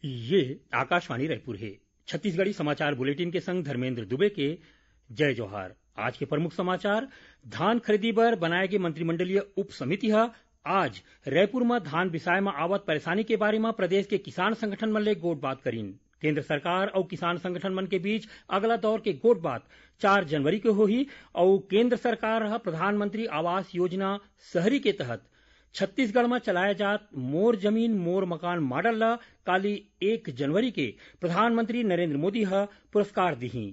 ये आकाशवाणी रायपुर है। छत्तीसगढ़ी समाचार बुलेटिन के संग धर्मेंद्र दुबे के जय जोहार। आज के प्रमुख समाचार। धान खरीदी बर बनाए गे मंत्रिमंडलीय उप समिति आज रायपुर में धान बिसाए में आवत परेशानी के बारे में प्रदेश के किसान संगठन मन ले गोठ बात करीन। केंद्र सरकार और किसान संगठन मन के बीच अगला दौर के गोठ बात 4 जनवरी को होही और केंद्र सरकार प्रधानमंत्री आवास योजना शहरी के तहत छत्तीसगढ़ में चलाए जात मोर जमीन मोर मकान मॉडल ला काली 1 जनवरी के प्रधानमंत्री नरेंद्र मोदी पुरस्कार दिही।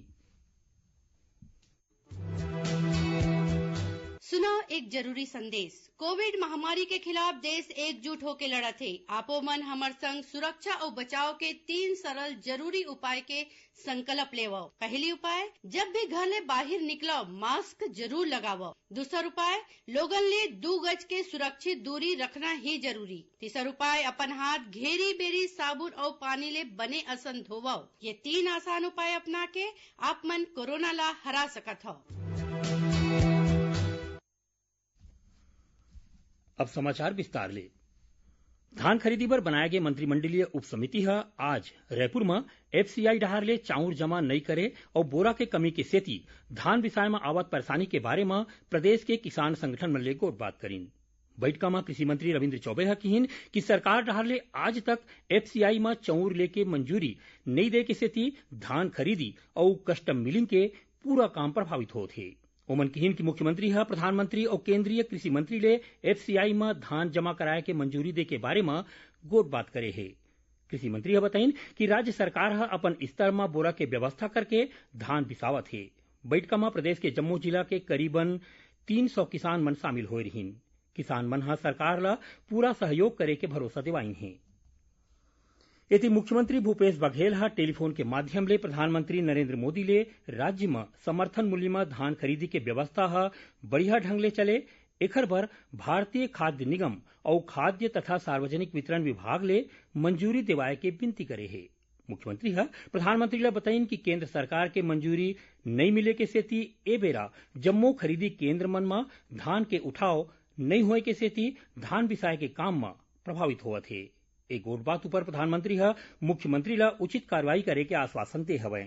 सुनो एक जरूरी संदेश। कोविड महामारी के खिलाफ देश एकजुट होकर लड़त है। आपो मन हमर संग सुरक्षा और बचाव के 3 सरल जरूरी उपाय के संकल्प लेवो। पहली उपाय, जब भी घर ले बाहर निकलो मास्क जरूर लगावो। दूसरा उपाय, लोगन ले 2 गज के सुरक्षित दूरी रखना ही जरूरी। तीसरा उपाय, अपन हाथ घेरी बेरी साबुन और पानी ले बने असन धोवो। ये 3 आसान उपाय अपना के आप मन कोरोना ला हरा सकत हो। अब समाचार विस्तार ले। धान खरीदी पर बनाए गए मंत्रिमंडलीय उप समिति आज रायपुर में एफसीआई डहार ले चाउर जमा नहीं करे और बोरा के कमी के सेती धान बिसाए में आवत परेशानी के बारे में प्रदेश के किसान संगठन मन ले गोठ बात करीन। बैठका में कृषि मंत्री रविन्द्र चौबे कहिन कि सरकार डहार ले आज तक एफसीआई में चाउर लेके मंजूरी नहीं दे के सेती धान खरीदी और कस्टम मिलिंग के पूरा काम प्रभावित होत है। ओमन कहिन कि मुख्यमंत्री प्रधानमंत्री और केंद्रीय कृषि मंत्री ले एफसीआई में धान जमा कराए के मंजूरी दे के बारे में गोठ बात करे है। कृषि मंत्री बताइन कि राज्य सरकार अपन स्तर में बोरा के व्यवस्था करके धान बिसावत है। बैठका में प्रदेश के जम्मू जिला के करीबन 300 किसान मन शामिल होए रहिन। किसान मन सरकार ला पूरा सहयोग करे के भरोसा दिवाइन है। यदि मुख्यमंत्री भूपेश बघेल टेलीफोन के माध्यम ले प्रधानमंत्री नरेंद्र मोदी ले राज्य में समर्थन मूल्य में धान खरीदी के व्यवस्था बढ़िया ढंग ले चले एखर बर भारतीय खाद्य निगम और खाद्य तथा सार्वजनिक वितरण विभाग ले मंजूरी दिवाए के विनती करे है। मुख्यमंत्री प्रधानमंत्री ला बताइन कि केंद्र सरकार के मंजूरी नहीं मिले के सेती ए बेरा जम्मू खरीदी केंद्र मन में धान के उठाव नहीं होए के सेती धान बिसाए के काम में प्रभावित होवत है। एक गोठ बात ऊपर प्रधानमंत्री मुख्यमंत्री ला उचित कार्रवाई करे के आश्वासन दे हवे।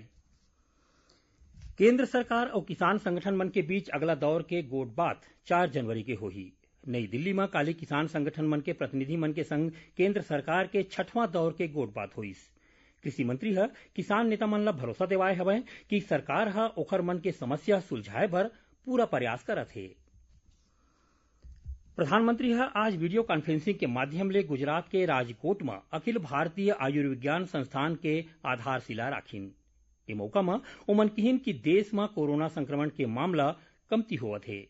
केंद्र सरकार और किसान संगठन मन के बीच अगला दौर के गोठ बात 4 जनवरी के होही। नई दिल्ली में काली किसान संगठन मन के प्रतिनिधि मन के संग केंद्र सरकार के 6वां दौर के गोठ बात होइस। कृषि मंत्री किसान नेता मन ला भरोसा दिवाए हवे कि सरकार ओखर मन के समस्या सुलझाए भर पूरा प्रयास करत है। प्रधानमंत्री आज वीडियो कॉन्फ्रेंसिंग के माध्यम ले गुजरात के राजकोट में अखिल भारतीय आयुर्विज्ञान संस्थान के आधारशिला राखिन। ए मौका में ओमन कहिन कि देश में कोरोना संक्रमण के मामला कमती होवत है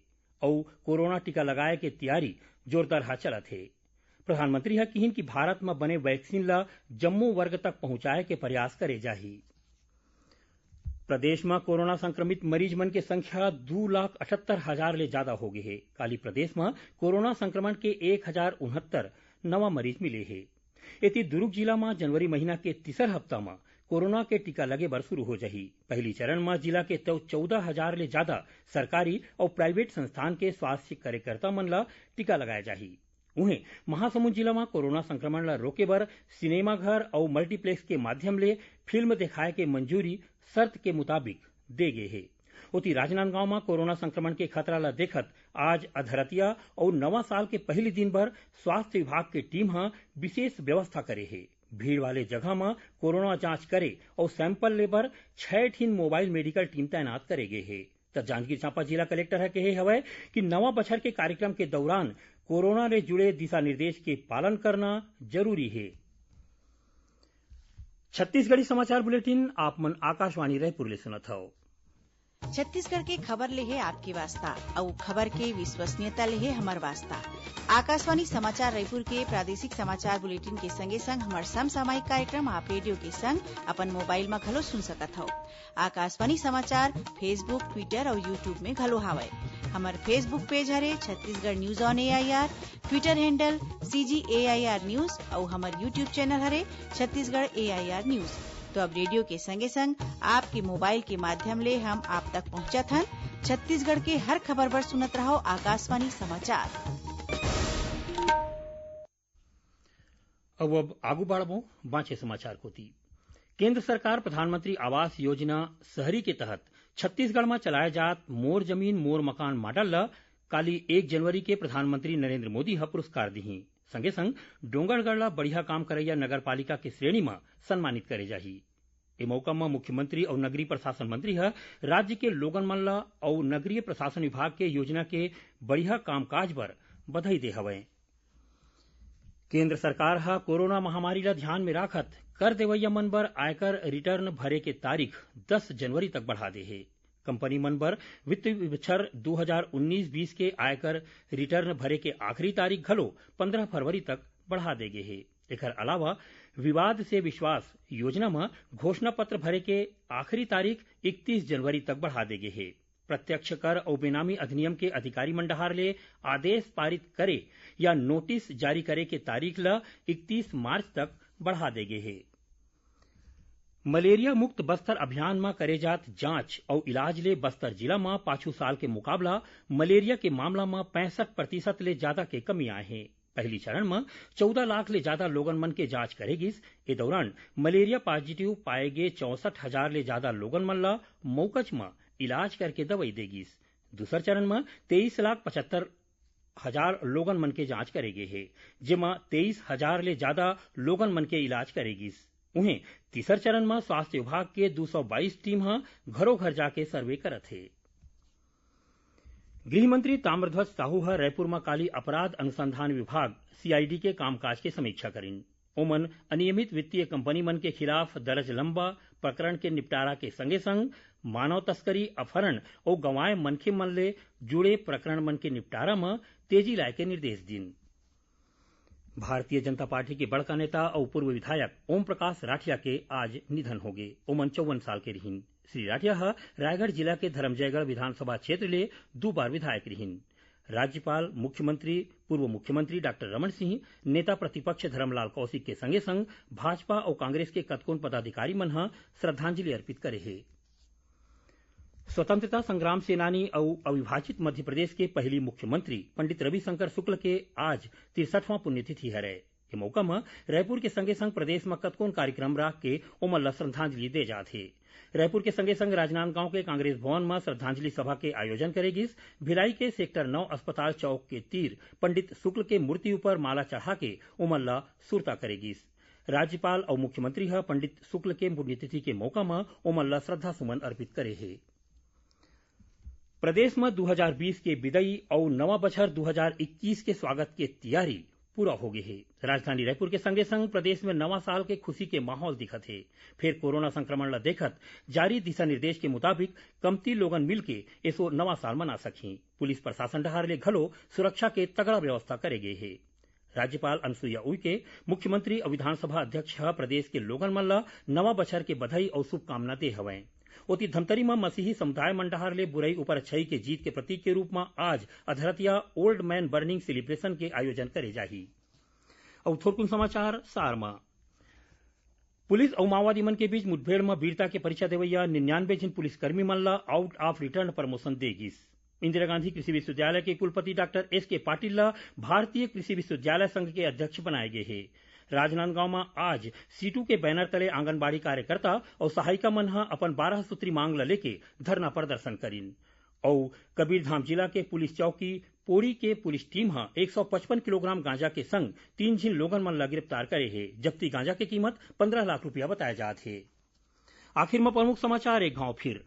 और कोरोना टीका लगाए के तैयारी जोरदार चलत है। प्रधानमंत्री कहिन कि भारत में बने वैक्सीन ला जम्मू वर्ग तक पहुंचाए के प्रयास करे जाही। प्रदेश में कोरोना संक्रमित मरीज मन के संख्या 2,78,000 ले ज्यादा हो गई है। काली प्रदेश में कोरोना संक्रमण के 1,069 नवा मरीज मिले हैं। इति दुर्ग जिला में जनवरी महीना के तीसर हफ्ता में कोरोना के टीका लगे बर शुरू हो जाही। पहली चरण में जिला के 14,000 ले ज्यादा सरकारी और प्राइवेट संस्थान के स्वास्थ्य कार्यकर्ता मन ला टीका लगाया जाही। उन्हें महासमुंद जिला में कोरोना संक्रमण ला रोके बर सिनेमा घर और मल्टीप्लेक्स के माध्यम ले फिल्म दिखाए के मंजूरी शर्त के मुताबिक दे गए है। उती राजनांदगांव में कोरोना संक्रमण के खतरा ला देखत आज अधरतिया और नवा साल के पहले दिन भर स्वास्थ्य विभाग की टीम विशेष व्यवस्था करे है। भीड़ वाले जगह में कोरोना जांच करे और सैंपल लेबर 6 ठीन मोबाइल मेडिकल टीम तैनात करे गए है। तब जांजगीर चांपा जिला कलेक्टर कहे हवे कि नवा बछर के कार्यक्रम के दौरान कोरोना से जुड़े दिशा निर्देश के पालन करना जरूरी है। छत्तीसगढ़ी समाचार बुलेटिन आप मन आकाशवाणी रायपुर ले सुनत हव। छत्तीसगढ़ के खबर ले है आपके वास्ता और खबर के विश्वसनीयता ले है हमार वास्ता। आकाशवाणी समाचार रायपुर के प्रादेशिक समाचार बुलेटिन के संगे संग हमार समसामयिक कार्यक्रम आप रेडियो के संग अपन मोबाइल में घलो सुन सकत हव। आकाशवाणी समाचार फेसबुक, ट्विटर और यूट्यूब में घलो हावय। हमार फेसबुक पेज हरे Chhattisgarh news on AIR, Twitter handle CGAIR news और हमार यूट्यूब चैनल हरे छत्तीसगढ़ AIR न्यूज। तो अब रेडियो के संगे संग आपके मोबाइल के माध्यम ले हम आप तक पहुंचत हन। छत्तीसगढ़ के हर खबर पर सुनत रहो आकाशवाणी समाचार। अब आगू बढ़बो बाँचे समाचार कोती। केंद्र सरकार प्रधानमंत्री आवास योजना शहरी के तहत छत्तीसगढ़ में चलाए जात मोर जमीन मोर मकान मॉडल ल काली 1 जनवरी के प्रधानमंत्री नरेंद्र मोदी ह पुरस्कार दिही। संगे संग डोंगरगढ़ ला बढ़िया काम करैया नगर पालिका के श्रेणी में सम्मानित करे जाही। ए मौका में मुख्यमंत्री और नगरीय प्रशासन मंत्री ह राज्य के लोगन मन ला और नगरीय प्रशासन विभाग के योजना के बढ़िया कामकाज पर बधाई दे हवय। केंद्र सरकार हा कोरोना महामारी ला ध्यान में राखत कर देवैया मन बर आयकर रिटर्न भरे के तारीख 10 जनवरी तक बढ़ा दे हे। कंपनी मन बर वित्त बछर 2019-20 के आयकर रिटर्न भरे के आखिरी तारीख घलो 15 फरवरी तक बढ़ा दे गे हे। एकर अलावा विवाद से विश्वास योजना में घोषणा पत्र भरे के आखिरी तारीख 31 जनवरी तक बढ़ा दे गे हे। प्रत्यक्ष कर और बेनामी अधिनियम के अधिकारी मंडहार ले आदेश पारित करे या नोटिस जारी करे के तारीख ल 31 मार्च तक बढ़ा दे गे हे। मलेरिया मुक्त बस्तर अभियान में करे जात जांच और इलाज ले बस्तर जिला में पाछू साल के मुकाबला मलेरिया के मामला में 65% ले ज्यादा के कमी आए हैं। पहली चरण में 14 लाख ले ज्यादा लोगन मन के जांच करेगिस। ए दौरान मलेरिया पॉजिटिव पाए गे 64,000 ले ज्यादा लोगन मन ला मौकच में इलाज करके दवाई देगिस। दूसर चरण में 23,75,000 लोगन मन के जांच करेगे हे, जेमा 23,000 ले ज्यादा लोगन मन के इलाज करेगिस। उन्हें तीसर चरण में स्वास्थ्य विभाग के 222 टीम घरों घर जाके सर्वे करत हे। गृह मंत्री ताम्रध्वज साहू रायपुर में काली अपराध अनुसंधान विभाग सीआईडी के कामकाज की समीक्षा करीन। ओमन अनियमित वित्तीय कंपनी मन के खिलाफ दर्ज लंबा प्रकरण के निपटारा के संगे संग मानव तस्करी अपहरण और गंवाए मनखे मन ले जुड़े प्रकरण मन के निपटारा में तेजी लाए के निर्देश दिन। भारतीय जनता पार्टी के बड़का नेता और पूर्व विधायक ओम प्रकाश राठिया के आज निधन हो गए। ओमन 54 साल के रहीन। श्री राठिया रायगढ़ जिला के धरमजयगढ़ विधानसभा क्षेत्र ले 2 बार विधायक रहीन। राज्यपाल मुख्यमंत्री पूर्व मुख्यमंत्री डॉक्टर रमन सिंह नेता प्रतिपक्ष धर्मलाल कौशिक के संगे संग भाजपा और कांग्रेस के कतकोन पदाधिकारी मन श्रद्धांजलि अर्पित करे हे। स्वतंत्रता संग्राम सेनानी और अविभाजित मध्य प्रदेश के पहली मुख्यमंत्री पंडित रविशंकर शुक्ल के आज 63वां पुण्यतिथि हरे। ए मौका में रायपुर के संगे संग प्रदेश में कतकोन कार्यक्रम राख के ओमन ला श्रद्धांजलि दे जात हे। रायपुर के संगे संग राजनांदगांव के कांग्रेस भवन में श्रद्धांजलि सभा के आयोजन करेगिस। भिलाई के सेक्टर 9 अस्पताल चौक के तीर पंडित शुक्ल के मूर्ति ऊपर माला चढ़ा के ओमन ला सुरता करेगिस। राज्यपाल और मुख्यमंत्री पंडित शुक्ल के पुण्यतिथि के मौका में ओमन ला श्रद्धा सुमन अर्पित करे हे। प्रदेश में 2020 के विदाई और नवा बछर 2021 के स्वागत के तैयारी पूरा हो गई है। राजधानी रायपुर के संगे संग प्रदेश में नवा साल के खुशी के माहौल दिखत है। फिर कोरोना संक्रमण ला देखत जारी दिशा निर्देश के मुताबिक कमती लोगन मिलके ऐसो नवा साल मना सकी। पुलिस प्रशासन डहार ले घलो सुरक्षा के तगड़ा व्यवस्था करे गए है। राज्यपाल अनुसुईया उइके मुख्यमंत्री और विधानसभा अध्यक्ष प्रदेश के लोगन मन ला नवा बछर के बधाई और शुभकामना दे हवै। ओती धमतरी में मसीही समुदाय मंडहार ले बुराई ऊपर अच्छाई के जीत के प्रतीक के रूप में आज अधरतिया ओल्ड मैन बर्निंग सेलिब्रेशन के आयोजन करे जाही। और थोरकुन समाचार सार में पुलिस और माओवादी मन के बीच मुठभेड़ में वीरता के परिचय देवैया 99 जन पुलिसकर्मी मन ला आउट ऑफ रिटर्न प्रमोशन देगिस। इंदिरा गांधी कृषि विश्वविद्यालय के कुलपति डॉक्टर एस.के. पाटिल ला भारतीय कृषि विश्वविद्यालय संघ के अध्यक्ष बनाए गए हैं। राजनांदगांव में आज सीटू के बैनर तले आंगनबाड़ी कार्यकर्ता और सहायिका मन अपन 12 सूत्री मांग ला लेके धरना प्रदर्शन करीन। और कबीरधाम जिला के पुलिस चौकी पोड़ी के पुलिस टीम 155 किलोग्राम गांजा के संग 3 जिन लोगन मन ला गिरफ्तार करे है। जब्ती गांजा की कीमत 15 लाख रुपया बताया जात है। आखिर में प्रमुख समाचार एक गांव फिर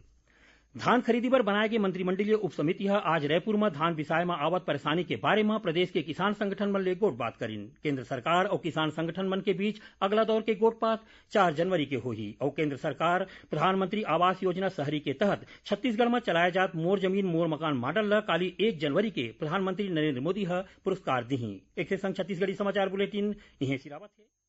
धान खरीदी पर बनाए गए मंत्रिमंडलीय उप समिति आज रायपुर में धान बिसाय में आवत परेशानी के बारे में प्रदेश के किसान संगठन मन ले गोट बात करीन। केंद्र सरकार और किसान संगठन मन के बीच अगला दौर के गोट बात 4 जनवरी के होही। और केंद्र सरकार प्रधानमंत्री आवास योजना शहरी के तहत छत्तीसगढ़ में चलाए जात मोर जमीन मोर मकान मॉडल ला काली 1 जनवरी के प्रधानमंत्री नरेंद्र मोदी पुरस्कार दी। एक संग छत्तीसगढ़ी समाचार बुलेटिन इहे सिरावत है।